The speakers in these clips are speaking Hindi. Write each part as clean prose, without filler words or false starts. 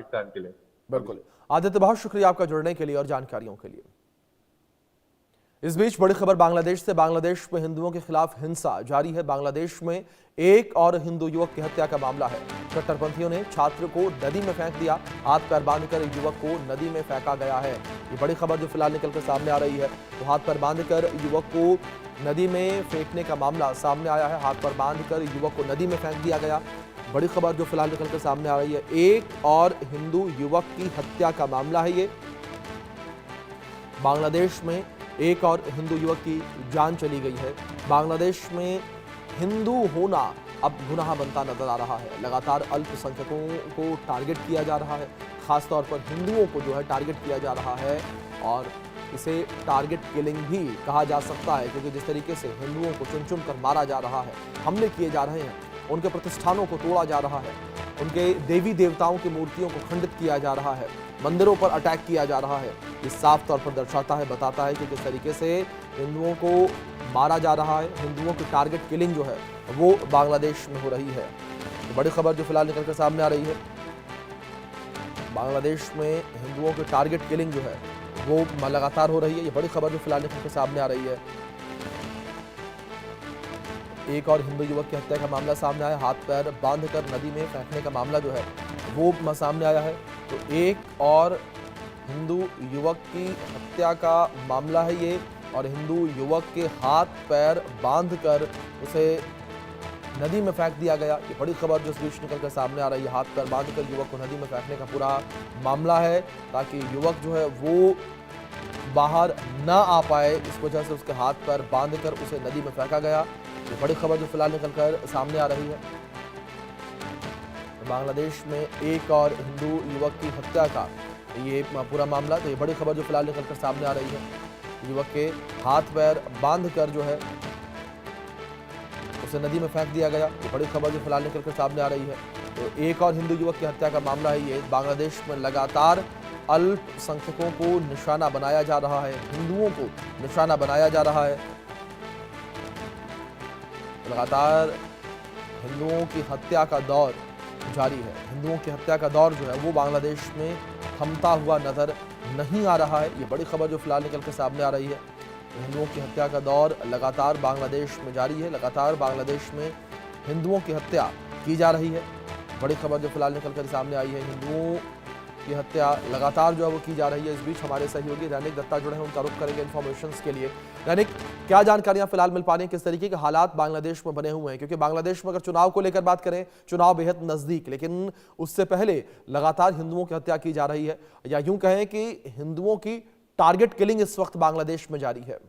पाकिस्तान के लिए। बिल्कुल आदित्य, बहुत शुक्रिया आपका जुड़ने के लिए और जानकारियों के लिए। इस बीच बड़ी खबर बांग्लादेश से। बांग्लादेश में हिंदुओं के खिलाफ हिंसा जारी है। बांग्लादेश में एक और हिंदू युवक की हत्या का मामला है। कट्टरपंथियों ने छात्र को नदी में फेंक दिया। हाथ पैर बांधकर युवक को नदी में फेंका गया है। ये बड़ी खबर जो फिलहाल निकलकर सामने आ रही है। तो हाथ पैर बांधकर युवक को नदी में फेंकने का मामला सामने आया है। हाथ पैर बांधकर युवक को नदी में फेंक दिया गया। बड़ी खबर जो फिलहाल निकलकर सामने आ रही है। एक और हिंदू युवक की हत्या का मामला है ये। बांग्लादेश में एक और हिंदू युवक की जान चली गई है। बांग्लादेश में हिंदू होना अब गुनाह बनता नजर आ रहा है। लगातार अल्पसंख्यकों को टारगेट किया जा रहा है। खासतौर पर हिंदुओं को जो है टारगेट किया जा रहा है और इसे टारगेट किलिंग भी कहा जा सकता है, क्योंकि जिस तरीके से हिंदुओं को चुन चुन कर मारा जा रहा है, हमले किए जा रहे हैं, उनके प्रतिष्ठानों को तोड़ा जा रहा है, उनके देवी देवताओं की मूर्तियों को खंडित किया जा रहा है, मंदिरों पर अटैक किया जा रहा है। ये साफ तौर पर दर्शाता है, बताता है कि किस तरीके से हिंदुओं को मारा जा रहा है। हिंदुओं की टारगेट किलिंग जो है वो बांग्लादेश में हो रही है। तो बड़ी खबर जो फिलहाल निकलकर सामने आ रही है, बांग्लादेश में हिंदुओं की टारगेट किलिंग जो है वो लगातार हो रही है। ये बड़ी खबर जो फिलहाल निकलकर सामने आ रही है। एक और हिंदू युवक की हत्या का मामला सामने आया। हाथ पैर बांधकर नदी में फेंकने का मामला जो है वो सामने आया है। तो एक और हिंदू युवक की हत्या का मामला है ये, और हिंदू युवक के हाथ पैर बांधकर उसे नदी में फेंक दिया गया। ये बड़ी खबर जो इस बीच निकलकर सामने आ रही है। हाथ पैर बांधकर युवक को नदी में फेंकने का पूरा मामला है, ताकि युवक जो है वो बाहर ना आ पाए। इस वजह से उसके हाथ पैर बांधकर उसे नदी में फेंका गया। ये बड़ी खबर जो फिलहाल निकलकर सामने आ रही है। बांग्लादेश में एक और हिंदू युवक की हत्या का ये पूरा मामला, तो ये बड़ी खबर जो फिलहाल निकलकर सामने आ रही है। युवक के हाथ पैर बांधकर जो है उसे नदी में फेंक दिया गया। ये बड़ी खबर जो फिलहाल निकलकर सामने आ रही है। तो एक और हिंदू युवक की हत्या का मामला है ये। बांग्लादेश में लगातार अल्पसंख्यकों को निशाना बनाया जा रहा है, हिंदुओं को निशाना बनाया जा रहा है। लगातार हिंदुओं की हत्या का दौर जारी है। हिंदुओं की हत्या का दौर जो है वो बांग्लादेश में थमता हुआ नजर नहीं आ रहा है। ये बड़ी खबर जो फिलहाल निकल के सामने आ रही है। हिंदुओं की हत्या का दौर लगातार बांग्लादेश में जारी है। लगातार बांग्लादेश में हिंदुओं की हत्या की जा रही है। बड़ी खबर जो फिलहाल निकल कर सामने आई है। हिंदुओं की हत्या लगातार जो है वो की जा रही है। इस बीच हमारे सहयोगी दैनिक दत्ता जुड़े हैं, उनका रुख करेंगे इन्फॉर्मेशन के लिए। दैनिक, क्या जानकारियां फिलहाल मिल पा रही हैं, किस तरीके के हालात बांग्लादेश में बने हुए हैं? क्योंकि बांग्लादेश में अगर चुनाव को लेकर बात करें, चुनाव बेहद नजदीक, लेकिन उससे पहले लगातार हिंदुओं की हत्या की जा रही है, या यूं कहें कि हिंदुओं की टारगेट किलिंग इस वक्त बांग्लादेश में जारी है।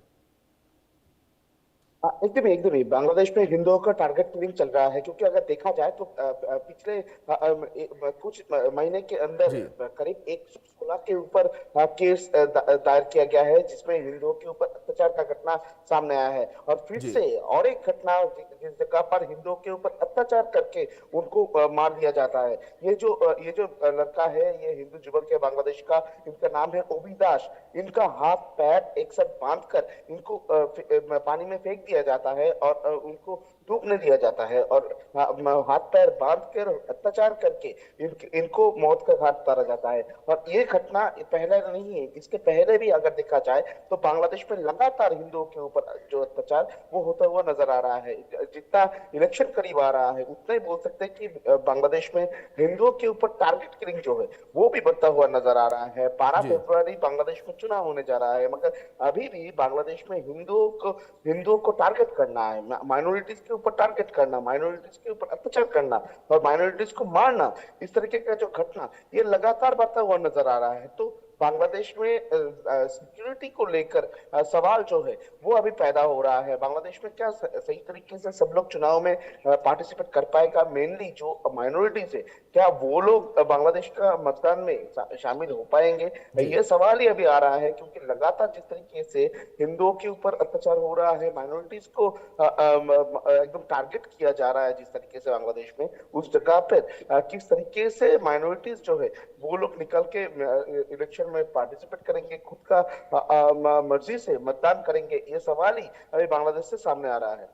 एकदम ही बांग्लादेश में हिंदुओं का टारगेट किलिंग चल रहा है, क्योंकि अगर देखा जाए तो पिछले कुछ महीने के अंदर जी करीब 116 के ऊपर केस दायर किया गया है, जिसमें हिंदुओं के ऊपर अत्याचार का घटना सामने आया है। और फिर जी से और एक घटना जिस जगह पर हिंदुओं के ऊपर अत्याचार करके उनको मार दिया जाता है। ये जो लड़का है, ये हिंदू युवक है बांग्लादेश का, इनका नाम है ओबी दास। इनका हाथ पैर एक साथ बांधकर इनको पानी में फेंक दिया जाता है और उनको डूबने दिया जाता है, और हाथ पैर बांध कर अत्याचार करके इनको मौत का घाट उतारा जाता है। और ये घटना पहले नहीं है, इसके पहले भी अगर देखा जाए तो बांग्लादेश में लगातार हिंदुओं के ऊपर जो अत्याचार वो होता हुआ नजर आ रहा है। जितना इलेक्शन करीब आ रहा है उतना ही बोल सकते हैं कि बांग्लादेश में हिंदुओं के ऊपर टारगेट किलिंग जो है वो भी बढ़ता हुआ नजर आ रहा है। 12 जी फरवरी बांग्लादेश में चुनाव होने जा रहा है, मगर अभी भी बांग्लादेश में हिंदुओं को टारगेट करना है, माइनॉरिटीज के ऊपर टारगेट करना, माइनॉरिटीज के ऊपर अत्याचार करना और माइनॉरिटीज को मारना, इस तरीके का जो घटना ये लगातार बढ़ता हुआ नजर आ रहा है। तो बांग्लादेश में सिक्योरिटी को लेकर सवाल जो है वो अभी पैदा हो रहा है। बांग्लादेश में क्या सही तरीके से सब लोग चुनाव में पार्टिसिपेट कर पाएगा? मेनली जो माइनॉरिटीज है, क्या वो लोग बांग्लादेश का मतदान में शामिल हो पाएंगे? जी ये सवाल ही अभी आ रहा है, क्योंकि लगातार जिस तरीके से हिंदुओं के ऊपर अत्याचार हो रहा है, माइनॉरिटीज को एकदम टारगेट किया जा रहा है जिस तरीके से बांग्लादेश में, उस जगह पर किस तरीके से माइनॉरिटीज जो है वो लोग निकल के इलेक्शन में पार्टिसिपेट करेंगे, खुद का मर्जी से मतदान करेंगे, ये सवाल ही अभी बांग्लादेश से सामने आ रहा है।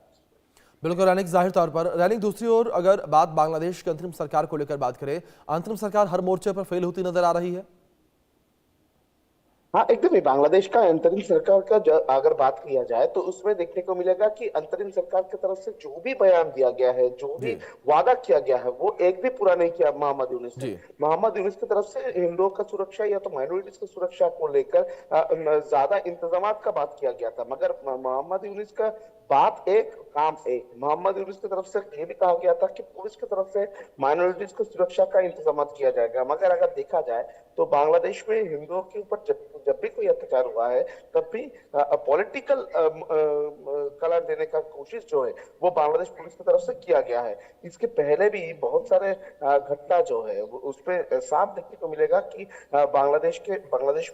बिल्कुल रैनिक, जाहिर तौर पर रैनिक, दूसरी ओर अगर बात बांग्लादेश की अंतरिम सरकार को लेकर बात करें, अंतरिम सरकार हर मोर्चे पर फेल होती नजर आ रही है। हाँ एकदम ही बांग्लादेश का अंतरिम सरकार का अगर बात किया जाए तो उसमें देखने को मिलेगा कि अंतरिम सरकार की तरफ से जो भी बयान दिया गया है, जो भी जी वादा किया गया है, वो एक भी पूरा नहीं किया मोहम्मद यूनुस ने। जी मोहम्मद यूनुस की तरफ से हिंदुओं का सुरक्षा या तो माइनॉरिटीज की सुरक्षा को लेकर ज्यादा इंतजाम का बात किया गया था, मगर मोहम्मद यूनुस का बात एक काम एक। मोहम्मद यूनुस की तरफ से ये भी कहा गया था कि पुलिस की तरफ से माइनॉरिटीज की सुरक्षा का इंतजाम किया जाएगा, मगर अगर देखा जाए तो बांग्लादेश में हिंदुओं के ऊपर जब भी कोई अत्याचार हुआ है तब भी पॉलिटिकल कलर देने का कोशिश जो है वो बांग्लादेश पुलिस की तरफ से किया गया है। इसके पहले भी बहुत सारे घटना जो है उसमें साफ देखने को मिलेगा कि बांग्लादेश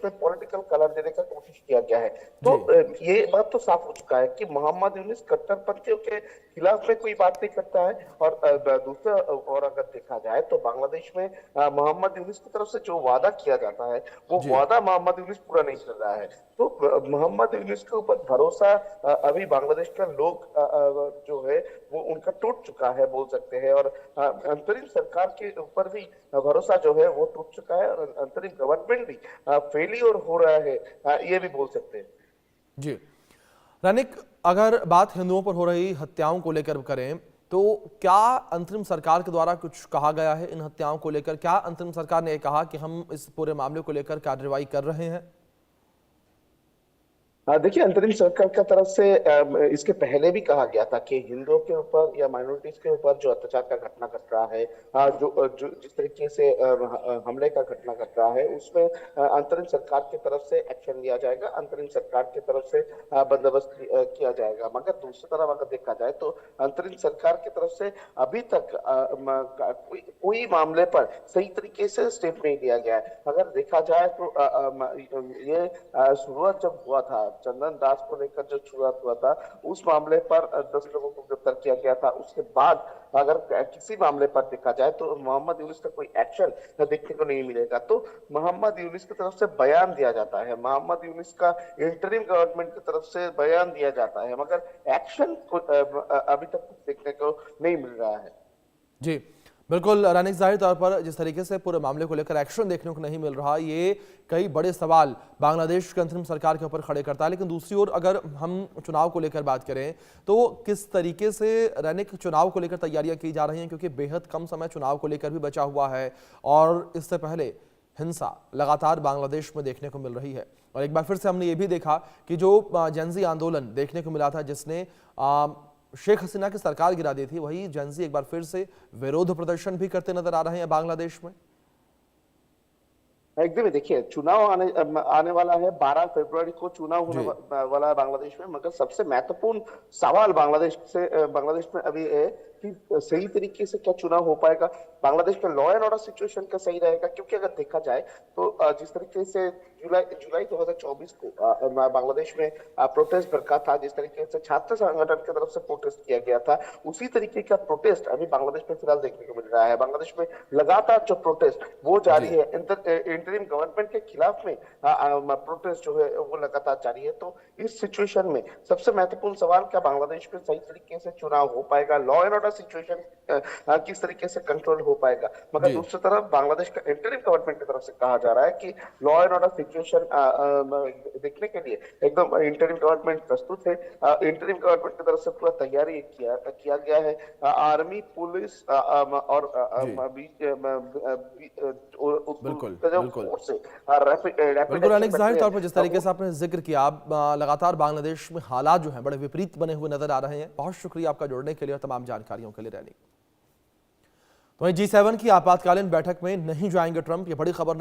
में पॉलिटिकल कलर देने का कोशिश किया गया है। तो जी ये बात तो साफ हो चुका है कि मोहम्मद यूनुस कट्टरपंथियों के खिलाफ में कोई बात नहीं करता है। और दूसरा और अगर देखा जाए तो बांग्लादेश में मोहम्मद यूनुस की तरफ से जो वादा किया जाता है वो जी वादा मोहम्मद यूनुस पूरा नहीं कर रहा है। तो मोहम्मद यूनुस के ऊपर भरोसा अभी बांग्लादेश का लोग जो है वो उनका टूट चुका है बोल सकते हैं। और अंतरिम सरकार के ऊपर भी भरोसा जो है वो टूट चुका है और अंतरिम गवर्नमेंट भी फेलियर हो रहा है, ये भी बोल सकते हैं। जी रैनिक, अगर बात हिंदुओं पर हो रही हत्याओं को लेकर करें तो क्या अंतरिम सरकार के द्वारा कुछ कहा गया है इन हत्याओं को लेकर? क्या अंतरिम सरकार ने कहा कि हम इस पूरे मामले को लेकर कार्रवाई कर रहे हैं? देखिए अंतरिम सरकार की तरफ से इसके पहले भी कहा गया था कि हिंदुओं के ऊपर या माइनॉरिटीज के ऊपर जो अत्याचार का घटना घट रहा है, जो जिस तरीके से हमले का घटना घट रहा है उसमें अंतरिम सरकार की तरफ से एक्शन लिया जाएगा, अंतरिम सरकार की तरफ से बंदोबस्त किया जाएगा। मगर दूसरी तरफ अगर देखा जाए तो अंतरिम सरकार की तरफ से अभी तक कोई मामले पर सही तरीके से स्टेप नहीं लिया गया है। अगर देखा जाए तो ये शुरुआत जब हुआ था चंदन दास को लेकर जो शुरुआत हुआ था उस मामले पर 10 लोगों को गिरफ्तार किया गया था। उसके बाद अगर किसी मामले पर देखा जाए तो मोहम्मद यूनुस का कोई एक्शन देखने को नहीं मिलेगा। तो मोहम्मद यूनुस की तरफ से बयान दिया जाता है, मोहम्मद यूनुस का इंटरिम गवर्नमेंट की तरफ से बयान दिया जाता है, मगर एक्शन अभी तक कुछ देखने को नहीं मिल रहा है। जी बिल्कुल रैनिक, जाहिर तौर पर जिस तरीके से पूरे मामले को लेकर एक्शन देखने को नहीं मिल रहा, ये कई बड़े सवाल बांग्लादेश की अंतरिम सरकार के ऊपर खड़े करता है। लेकिन दूसरी ओर अगर हम चुनाव को लेकर बात करें तो किस तरीके से रैनिक चुनाव को लेकर तैयारियां की जा रही हैं, क्योंकि बेहद कम समय चुनाव को लेकर भी बचा हुआ है और इससे पहले हिंसा लगातार बांग्लादेश में देखने को मिल रही है। और एक बार फिर से हमने ये भी देखा कि जो जेनजी आंदोलन देखने को मिला था जिसने शेख हसीना की सरकार गिरा दी थी, वही जेनजी एक बार फिर से विरोध प्रदर्शन भी करते नजर आ रहे हैं बांग्लादेश में। एकदम देखिए चुनाव आने वाला है, 12 फरवरी को चुनाव होने वाला है बांग्लादेश में। मगर सबसे महत्वपूर्ण सवाल बांग्लादेश में अभी है कि सही तरीके से क्या चुनाव हो पाएगा, बांग्लादेश का लॉ एंड ऑर्डर सिचुएशन का सही रहेगा। क्योंकि अगर देखा जाए तो जिस तरीके से जुलाई 2024 को बांग्लादेश में प्रोटेस्ट भड़का था, जिस तरीके से छात्र संगठन की तरफ से प्रोटेस्ट किया गया था, उसी तरीके का प्रोटेस्ट अभी बांग्लादेश में फिलहाल देखने को मिल रहा है। बांग्लादेश में लगातार जो प्रोटेस्ट वो जारी है, इंटरिम गवर्नमेंट के खिलाफ में प्रोटेस्ट जो है वो लगातार जारी है। तो इस सिचुएशन में सबसे महत्वपूर्ण सवाल, क्या बांग्लादेश में सही तरीके से चुनाव हो पाएगा, लॉ एंड ऑर्डर सिचुएशन किस तरीके से कंट्रोल हो पाएगा। मगर दूसरी तरफ बांग्लादेश का इंटरिम गवर्नमेंट की तरफ से कहा जा रहा है कि लॉ एंड ऑर्डर सिचुएशन देखने के लिए एकदम इंटरिम गवर्नमेंट प्रस्तुत है। इंटरिम गवर्नमेंट की तरफ से पूरा तैयारी किया गया है। आर्मी, पुलिस और जाहिर तौर पर जिस तरीके से आपने जिक्र किया, लगातार बांग्लादेश में हालात जो हैं बड़े विपरीत बने हुए नजर आ रहे हैं। बहुत शुक्रिया आपका जुड़ने के लिए और तमाम जानकारियों के लिए रैनिक। तो G7 की आपातकालीन बैठक में नहीं जाएंगे ट्रंप, ये बड़ी खबर